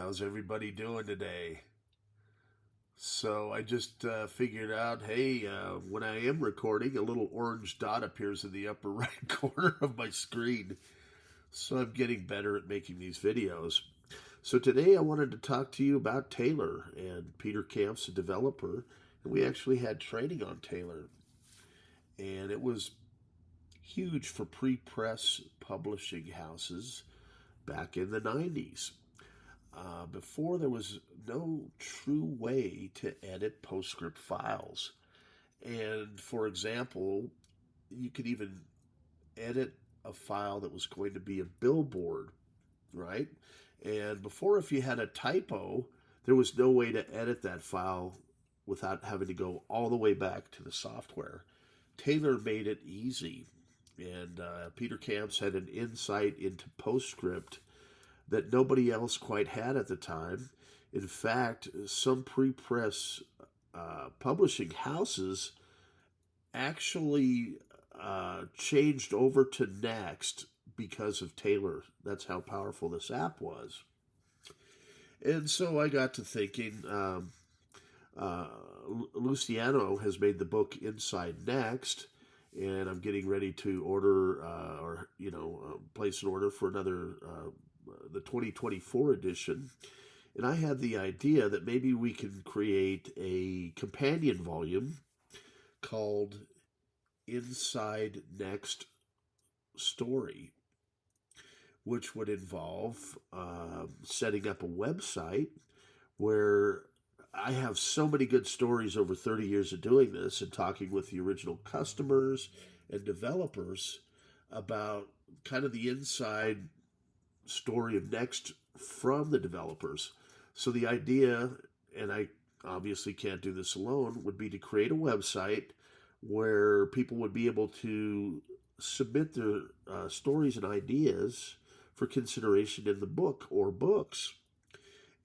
How's everybody doing today? So I just figured out, hey, when I am recording, a little orange dot appears in the upper right corner of my screen. So I'm getting better at making these videos. So today I wanted to talk to you about Tailor, and Peter Camp's a developer, and we actually had training on Tailor. And it was huge for pre-press publishing houses back in the 90s. Before there was no true way to edit Postscript files. And for example, you could even edit a file that was going to be a billboard, right? And before, if you had a typo, there was no way to edit that file without having to go all the way back to the software. Tailor made it easy. And Peter Camps had an insight into Postscript that nobody else quite had at the time. In fact, some pre-press publishing houses actually changed over to Next because of Tailor. That's how powerful this app was. And so I got to thinking, uh, Luciano has made the book Inside Next, and I'm getting ready to order place an order for another the 2024 edition. And I had the idea that maybe we can create a companion volume called Inside Next Story, which would involve setting up a website where I have so many good stories over 30 years of doing this and talking with the original customers and developers about kind of the inside story of Next from the developers. So the idea, and I obviously can't do this alone, would be to create a website where people would be able to submit their stories and ideas for consideration in the book or books.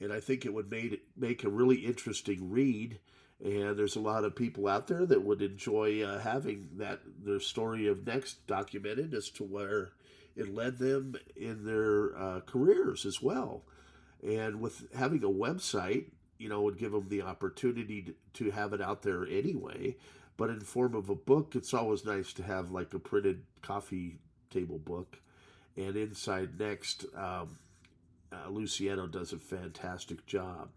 And I think it would make a really interesting read. And there's a lot of people out there that would enjoy having their story of Next documented as to where it led them in their careers as well. And with having a website, would give them the opportunity to have it out there anyway. But in form of a book, it's always nice to have like a printed coffee table book. And Inside Next, Luciano does a fantastic job.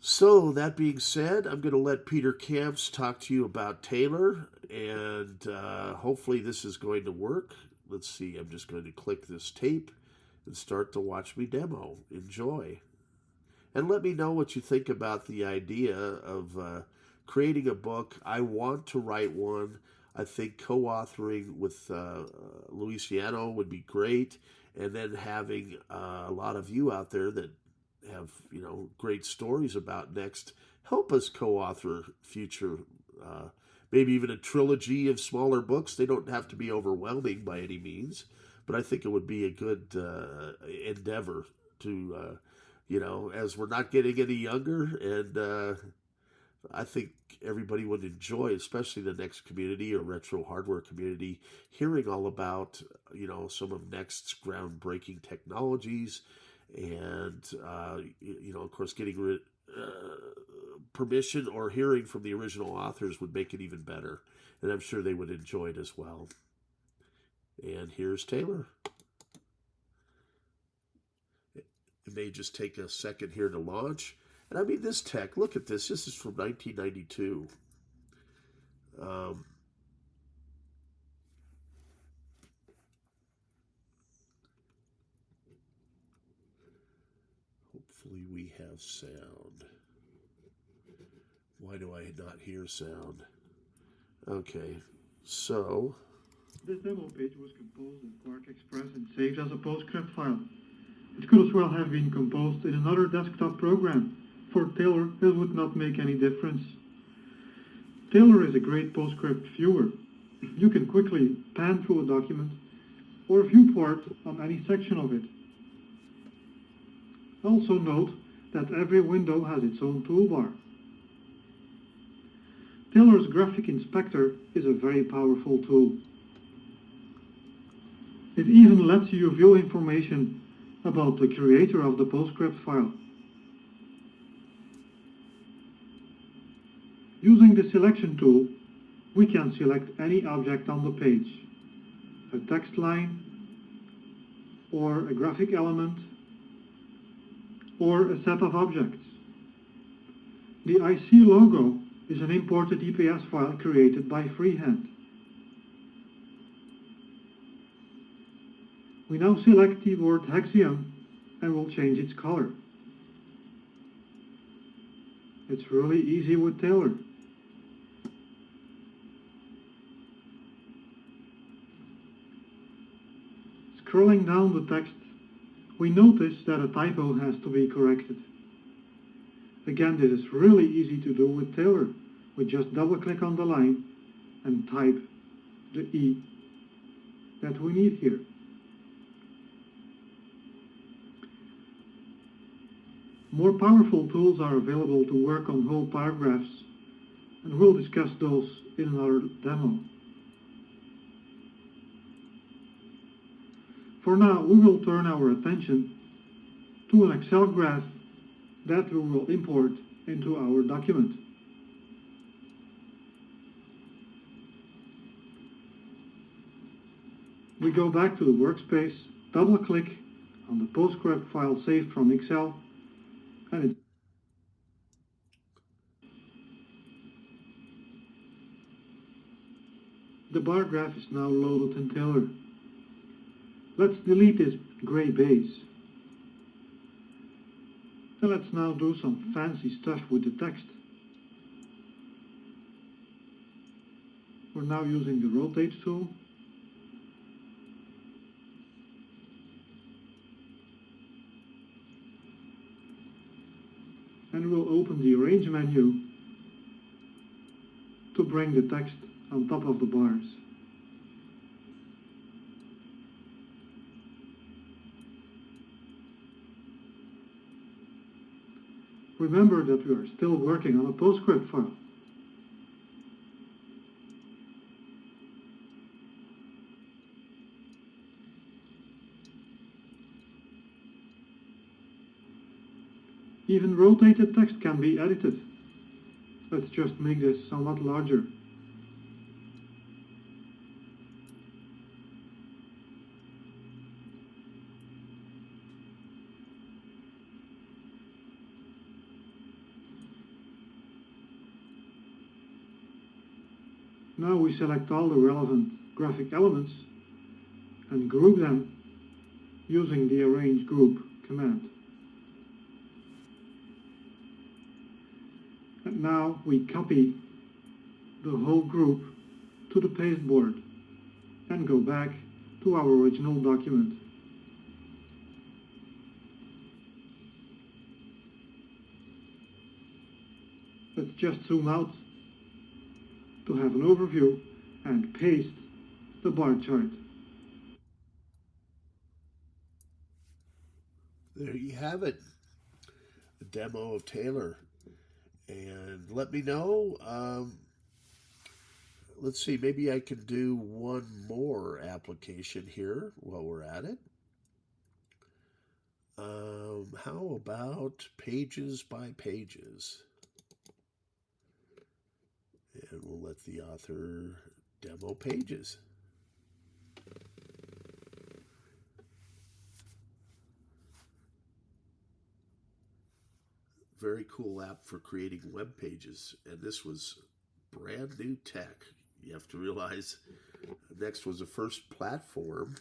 So that being said, I'm going to let Peter Camps talk to you about Tailor, and hopefully this is going to work. Let's see, I'm just going to click this tape and start the Watch Me demo. Enjoy. And let me know what you think about the idea of creating a book. I want to write one. I think co-authoring with Luciano would be great. And then having a lot of you out there that have, great stories about Next, help us co-author future maybe even a trilogy of smaller books. They don't have to be overwhelming by any means, but I think it would be a good endeavor to, as we're not getting any younger, and I think everybody would enjoy, especially the Next community or retro hardware community, hearing all about, some of Next's groundbreaking technologies, and, of course, getting permission or hearing from the original authors would make it even better. And I'm sure they would enjoy it as well. And here's Tailor. It may just take a second here to launch. And I mean, this tech, look at this. This is from 1992. Hopefully we have sound. Why do I not hear sound? Okay, so this demo page was composed in Quark Express and saved as a Postscript file. It could as well have been composed in another desktop program. For Tailor, this would not make any difference. Tailor is a great Postscript viewer. You can quickly pan through a document or view part on any section of it. Also note that every window has its own toolbar. Tailor's Graphic Inspector is a very powerful tool. It even lets you view information about the creator of the Postscript file. Using the selection tool, we can select any object on the page, a text line, or a graphic element, or a set of objects. The IC logo is an imported EPS file created by freehand. We now select the word Hexium and will change its color. It's really easy with Tailor. Scrolling down the text, we notice that a typo has to be corrected. Again, this is really easy to do with Tailor. We just double-click on the line and type the E that we need here. More powerful tools are available to work on whole paragraphs, and we'll discuss those in another demo. For now, we will turn our attention to an Excel graph that we will import into our document. We go back to the workspace, double-click on the Postscript file saved from Excel, and the bar graph is now loaded in Tailor. Let's delete this gray base. And let's now do some fancy stuff with the text. We're now using the rotate tool. And we'll open the arrange menu to bring the text on top of the bars. Remember that we are still working on a Postscript file. Even rotated text can be edited. Let's just make this somewhat larger. Now we select all the relevant graphic elements and group them using the arrange group command. And now we copy the whole group to the pasteboard and go back to our original document. Let's just zoom out to have an overview and paste the bar chart. There you have it, a demo of Tailor. And let me know, let's see, maybe I can do one more application here while we're at it. How about pages by pages? And we'll let the author demo pages. Very cool app for creating web pages, and this was brand new tech. You have to realize Next was the first platform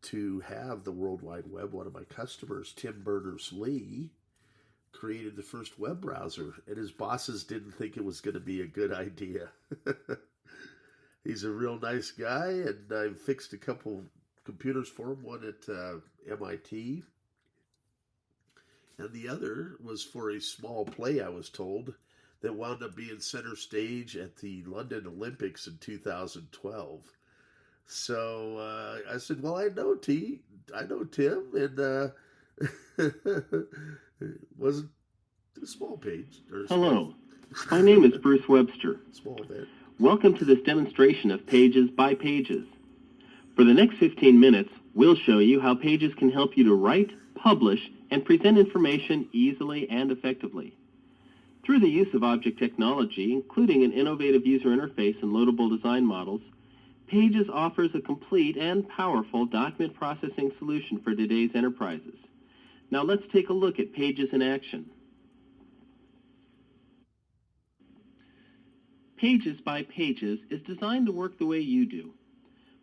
to have the World Wide Web. One of my customers, Tim Berners-Lee, created the first web browser, and his bosses didn't think it was going to be a good idea. He's a real nice guy, and I fixed a couple computers for him, one at MIT, and the other was for a small play, I was told, that wound up being center stage at the London Olympics in 2012. So I said, well, I know Tim, and it wasn't a small page. Hello, my name is Bruce Webster. Small bit. Welcome to this demonstration of Pages by Pages. For the next 15 minutes, We'll show you how Pages can help you to write, publish, and present information easily and effectively. Through the use of object technology, including an innovative user interface and loadable design models, Pages offers a complete and powerful document processing solution for today's enterprises. Now let's take a look at Pages in action. Pages by Pages is designed to work the way you do.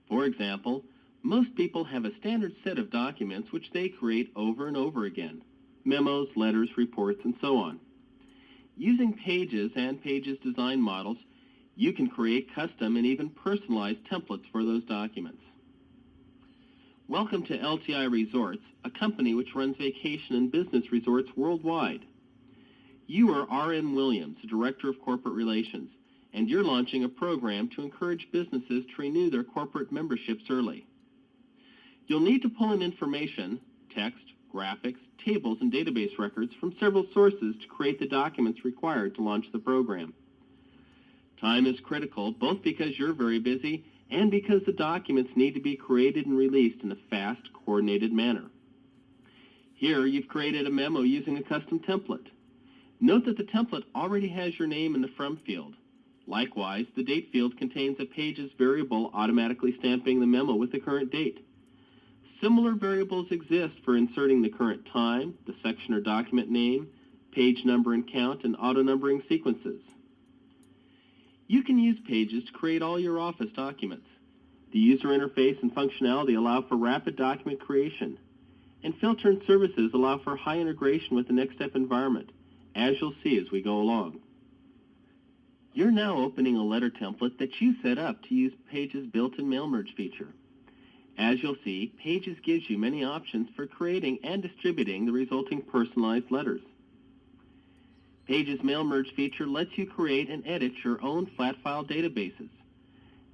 For example, most people have a standard set of documents which they create over and over again: memos, letters, reports, and so on. Using Pages and Pages design models, you can create custom and even personalized templates for those documents. Welcome to LTI Resorts, a company which runs vacation and business resorts worldwide. You are R.M. Williams, Director of Corporate Relations, and you're launching a program to encourage businesses to renew their corporate memberships early. You'll need to pull in information, text, graphics, tables, and database records from several sources to create the documents required to launch the program. Time is critical, both because you're very busy and because the documents need to be created and released in a fast, coordinated manner. Here, you've created a memo using a custom template. Note that the template already has your name in the From field. Likewise, the Date field contains a Pages variable automatically stamping the memo with the current date. Similar variables exist for inserting the current time, the section or document name, page number and count, and auto-numbering sequences. You can use Pages to create all your office documents. The user interface and functionality allow for rapid document creation, and filter and services allow for high integration with the NeXTSTEP environment, as you'll see as we go along. You're now opening a letter template that you set up to use Pages' built-in mail merge feature. As you'll see, Pages gives you many options for creating and distributing the resulting personalized letters. Pages' mail merge feature lets you create and edit your own flat file databases.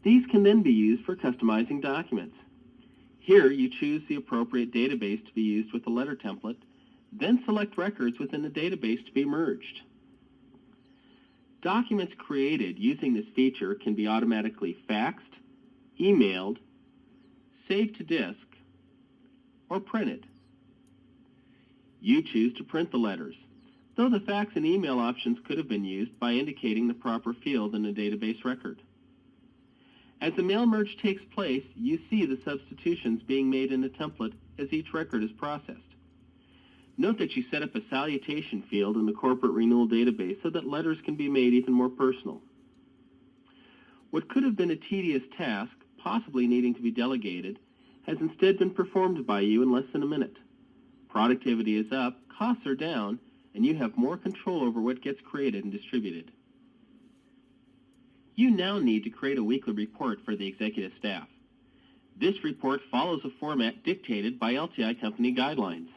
These can then be used for customizing documents. Here, you choose the appropriate database to be used with the letter template, then select records within the database to be merged. Documents created using this feature can be automatically faxed, emailed, saved to disk, or printed. You choose to print the letters, though the fax and email options could have been used by indicating the proper field in the database record. As the mail merge takes place, you see the substitutions being made in the template as each record is processed. Note that you set up a salutation field in the corporate renewal database so that letters can be made even more personal. What could have been a tedious task, possibly needing to be delegated, has instead been performed by you in less than a minute. Productivity is up, costs are down, and you have more control over what gets created and distributed. You now need to create a weekly report for the executive staff. This report follows a format dictated by LTI company guidelines.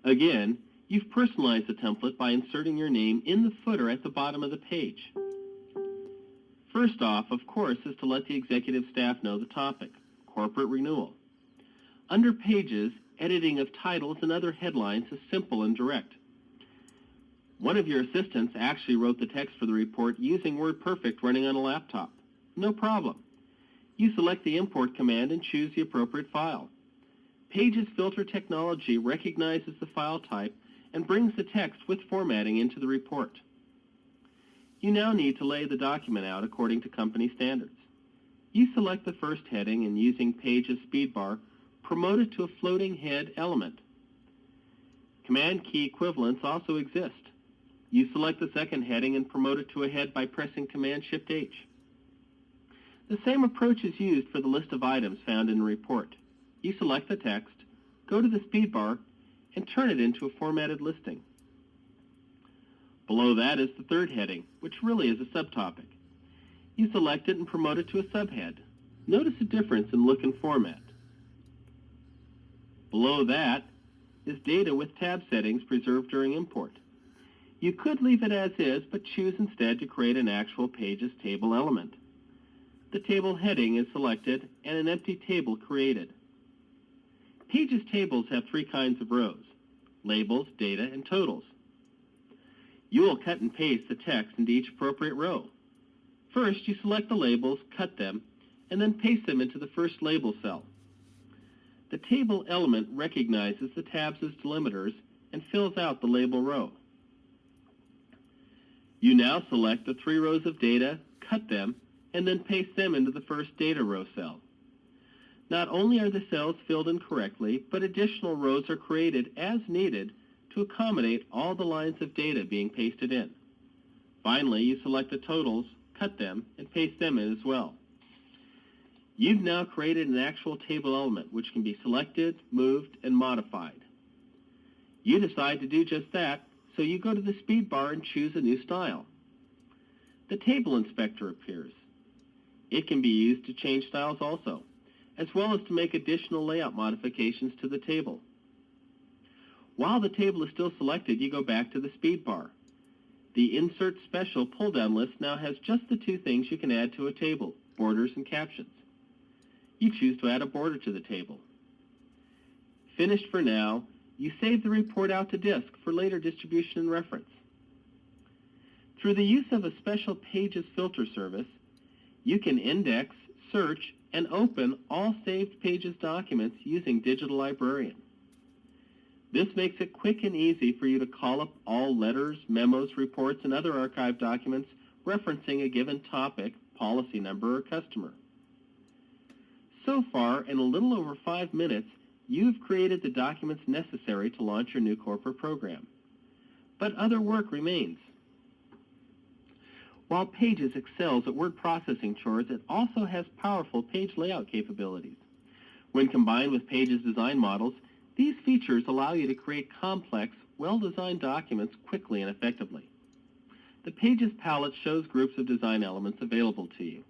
Again, you've personalized the template by inserting your name in the footer at the bottom of the page. First off, of course, is to let the executive staff know the topic, corporate renewal. Under Pages, editing of titles and other headlines is simple and direct. One of your assistants actually wrote the text for the report using WordPerfect running on a laptop. No problem. You select the import command and choose the appropriate file. Pages filter technology recognizes the file type and brings the text with formatting into the report. You now need to lay the document out according to company standards. You select the first heading and using Pages speedbar, promote it to a floating head element. Command key equivalents also exist. You select the second heading and promote it to a head by pressing Command-Shift-H. The same approach is used for the list of items found in the report. You select the text, go to the speedbar, and turn it into a formatted listing. Below that is the third heading, which really is a subtopic. You select it and promote it to a subhead. Notice a difference in look and format. Below that is data with tab settings preserved during import. You could leave it as is, but choose instead to create an actual Pages table element. The table heading is selected and an empty table created. Pages tables have three kinds of rows: labels, data, and totals. You will cut and paste the text into each appropriate row. First, you select the labels, cut them, and then paste them into the first label cell. The table element recognizes the tabs as delimiters and fills out the label row. You now select the 3 rows of data, cut them, and then paste them into the first data row cell. Not only are the cells filled in correctly, but additional rows are created as needed to accommodate all the lines of data being pasted in. Finally, you select the totals, cut them, and paste them in as well. You've now created an actual table element which can be selected, moved, and modified. You decide to do just that, so you go to the speed bar and choose a new style. The table inspector appears. It can be used to change styles also, as well as to make additional layout modifications to the table. While the table is still selected, you go back to the speed bar. The Insert Special pull-down list now has just the 2 things you can add to a table, borders and captions. You choose to add a border to the table. Finished for now, you save the report out to disk for later distribution and reference. Through the use of a special Pages filter service, you can index, search, and open all saved Pages documents using Digital Librarian. This makes it quick and easy for you to call up all letters, memos, reports, and other archived documents referencing a given topic, policy number, or customer. So far, in a little over 5 minutes, you've created the documents necessary to launch your new corporate program. But other work remains. While Pages excels at word processing chores, it also has powerful page layout capabilities. When combined with Pages design models, these features allow you to create complex, well-designed documents quickly and effectively. The Pages palette shows groups of design elements available to you.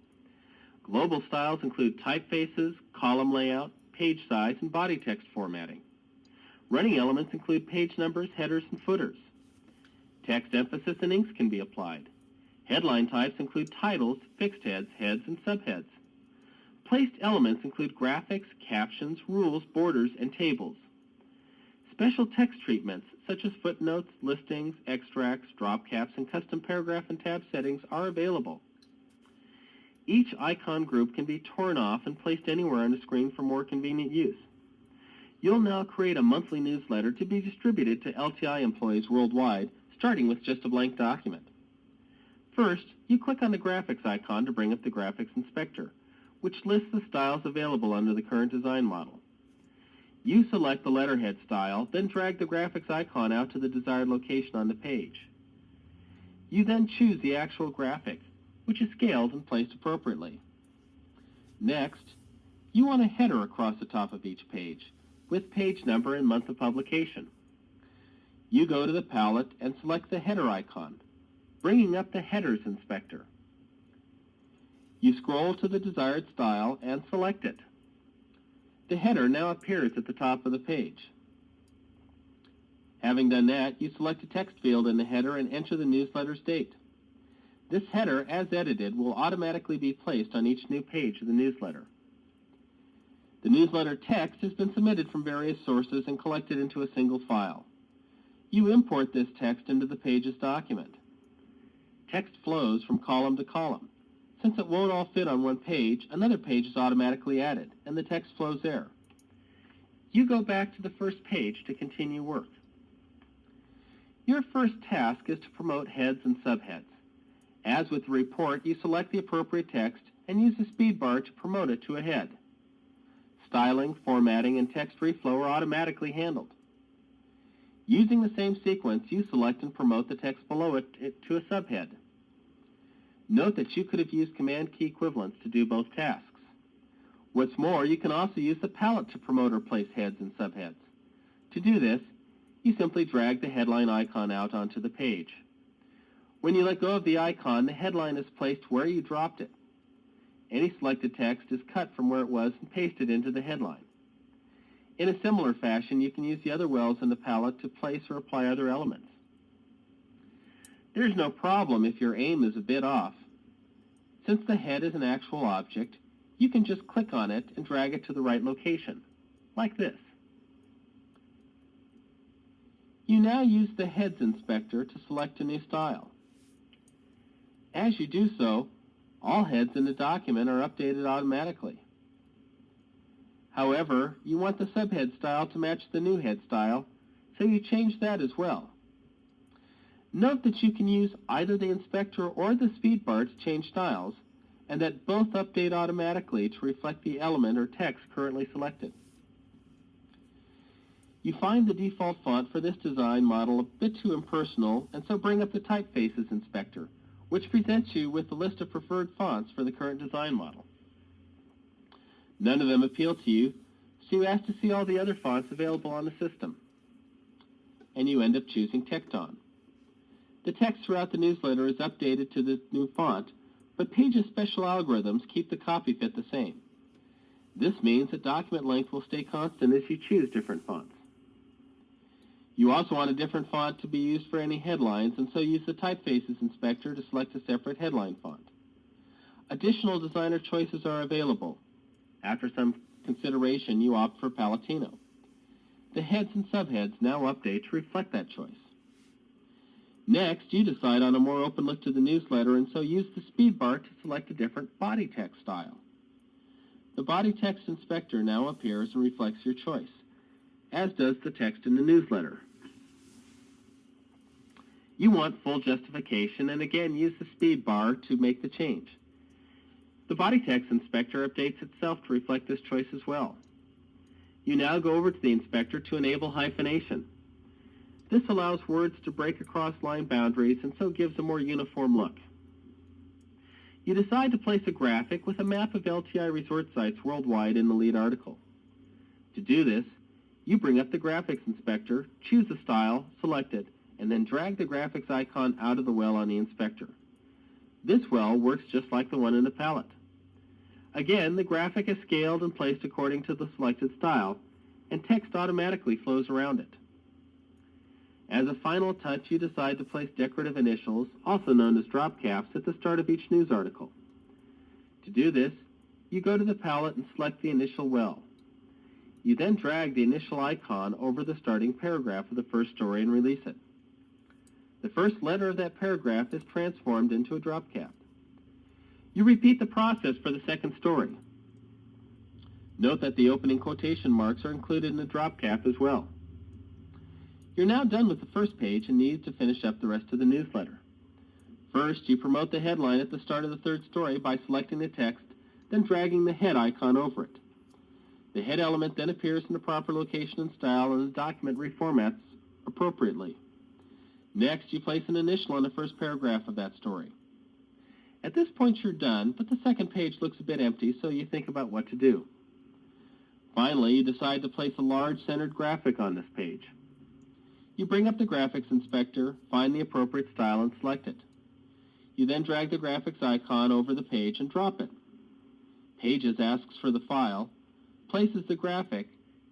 Global styles include typefaces, column layout, page size, and body text formatting. Running elements include page numbers, headers, and footers. Text emphasis and inks can be applied. Headline types include titles, fixed heads, heads, and subheads. Placed elements include graphics, captions, rules, borders, and tables. Special text treatments, such as footnotes, listings, extracts, drop caps, and custom paragraph and tab settings are available. Each icon group can be torn off and placed anywhere on the screen for more convenient use. You'll now create a monthly newsletter to be distributed to LTI employees worldwide, starting with just a blank document. First, you click on the graphics icon to bring up the graphics inspector, which lists the styles available under the current design model. You select the letterhead style, then drag the graphics icon out to the desired location on the page. You then choose the actual graphic, which is scaled and placed appropriately. Next, you want a header across the top of each page, with page number and month of publication. You go to the palette and select the header icon, bringing up the Headers Inspector. You scroll to the desired style and select it. The header now appears at the top of the page. Having done that, you select a text field in the header and enter the newsletter's date. This header, as edited, will automatically be placed on each new page of the newsletter. The newsletter text has been submitted from various sources and collected into a single file. You import this text into the Pages document. Text flows from column to column. Since it won't all fit on one page, another page is automatically added, and the text flows there. You go back to the first page to continue work. Your first task is to promote heads and subheads. As with the report, you select the appropriate text and use the speed bar to promote it to a head. Styling, formatting, and text reflow are automatically handled. Using the same sequence, you select and promote the text below it to a subhead. Note that you could have used command key equivalents to do both tasks. What's more, you can also use the palette to promote or place heads and subheads. To do this, you simply drag the headline icon out onto the page. When you let go of the icon, the headline is placed where you dropped it. Any selected text is cut from where it was and pasted into the headline. In a similar fashion, you can use the other wells in the palette to place or apply other elements. There's no problem if your aim is a bit off. Since the head is an actual object, you can just click on it and drag it to the right location, like this. You now use the Heads Inspector to select a new style. As you do so, all heads in the document are updated automatically. However, you want the subhead style to match the new head style, so you change that as well. Note that you can use either the inspector or the speed bar to change styles, and that both update automatically to reflect the element or text currently selected. You find the default font for this design model a bit too impersonal, and so bring up the Typefaces inspector, which presents you with a list of preferred fonts for the current design model. None of them appeal to you, so you ask to see all the other fonts available on the system, and you end up choosing Tecton. The text throughout the newsletter is updated to the new font, but Page's special algorithms keep the copy fit the same. This means that document length will stay constant as you choose different fonts. You also want a different font to be used for any headlines, and so use the Typefaces inspector to select a separate headline font. Additional designer choices are available. After some consideration, you opt for Palatino. The heads and subheads now update to reflect that choice. Next, you decide on a more open look to the newsletter, and so use the speed bar to select a different body text style. The body text inspector now appears and reflects your choice, as does the text in the newsletter. You want full justification, and again use the speed bar to make the change. The body text inspector updates itself to reflect this choice as well. You now go over to the inspector to enable hyphenation. This allows words to break across line boundaries and so gives a more uniform look. You decide to place a graphic with a map of LTI resort sites worldwide in the lead article. To do this, you bring up the graphics inspector, choose a style, select it, and then drag the graphics icon out of the well on the inspector. This well works just like the one in the palette. Again, the graphic is scaled and placed according to the selected style, and text automatically flows around it. As a final touch, you decide to place decorative initials, also known as drop caps, at the start of each news article. To do this, you go to the palette and select the initial well. You then drag the initial icon over the starting paragraph of the first story and release it. The first letter of that paragraph is transformed into a drop cap. You repeat the process for the second story. Note that the opening quotation marks are included in the drop cap as well. You're now done with the first page and need to finish up the rest of the newsletter. First, you promote the headline at the start of the third story by selecting the text, then dragging the head icon over it. The head element then appears in the proper location and style, and the document reformats appropriately. Next, you place an initial on the first paragraph of that story. At this point, you're done, but the second page looks a bit empty, so you think about what to do. Finally, you decide to place a large centered graphic on this page. You bring up the graphics inspector, find the appropriate style, and select it. You then drag the graphics icon over the page and drop it. Pages asks for the file, places the graphic,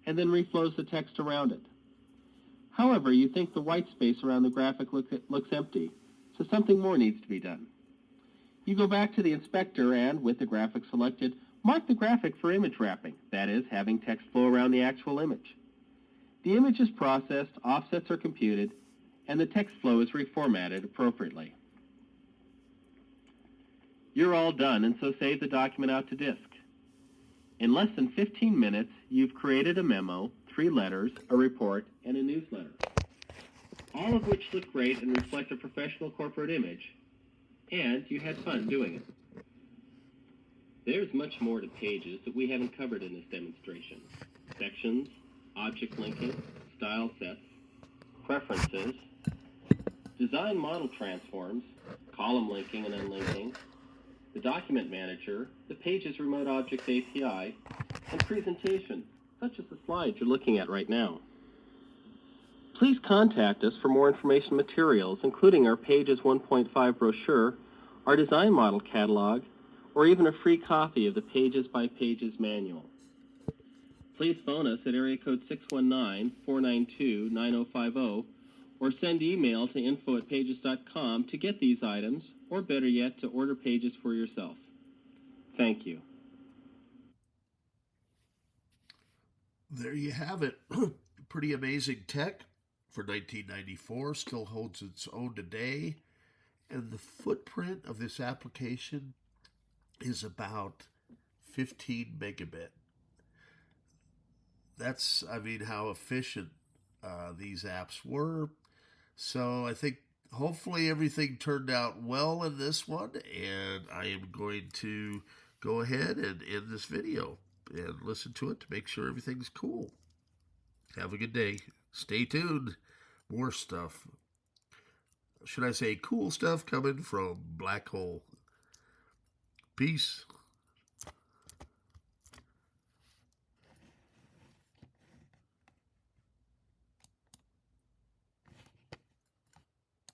and then reflows the text around it. However, you think the white space around the graphic looks empty, so something more needs to be done. You go back to the inspector and, with the graphic selected, mark the graphic for image wrapping, that is, having text flow around the actual image. The image is processed, offsets are computed, and the text flow is reformatted appropriately. You're all done, and so save the document out to disk. In less than 15 minutes, you've created a memo, 3 letters, a report, and a newsletter, all of which look great and reflect a professional corporate image, and you had fun doing it. There's much more to Pages that we haven't covered in this demonstration. Sections, object linking, style sets, preferences, design model transforms, column linking and unlinking, the document manager, the Pages Remote Objects API, and presentation, such as the slides you're looking at right now. Please contact us for more information materials, including our Pages 1.5 brochure, our design model catalog, or even a free copy of the Pages by Pages manual. Please phone us at area code 619-492-9050 or send email to info@pages.com to get these items, or better yet, to order Pages for yourself. Thank you. There you have it. Pretty amazing tech for 1994. Still holds its own today. And the footprint of this application is about 15 megabit. that's, I mean, how efficient these apps were. So I think hopefully everything turned out well in this one, and I am going to go ahead and end this video and listen to it to make sure everything's cool. Have a good day. Stay tuned. More stuff. Should I say cool stuff coming from Black Hole. Peace.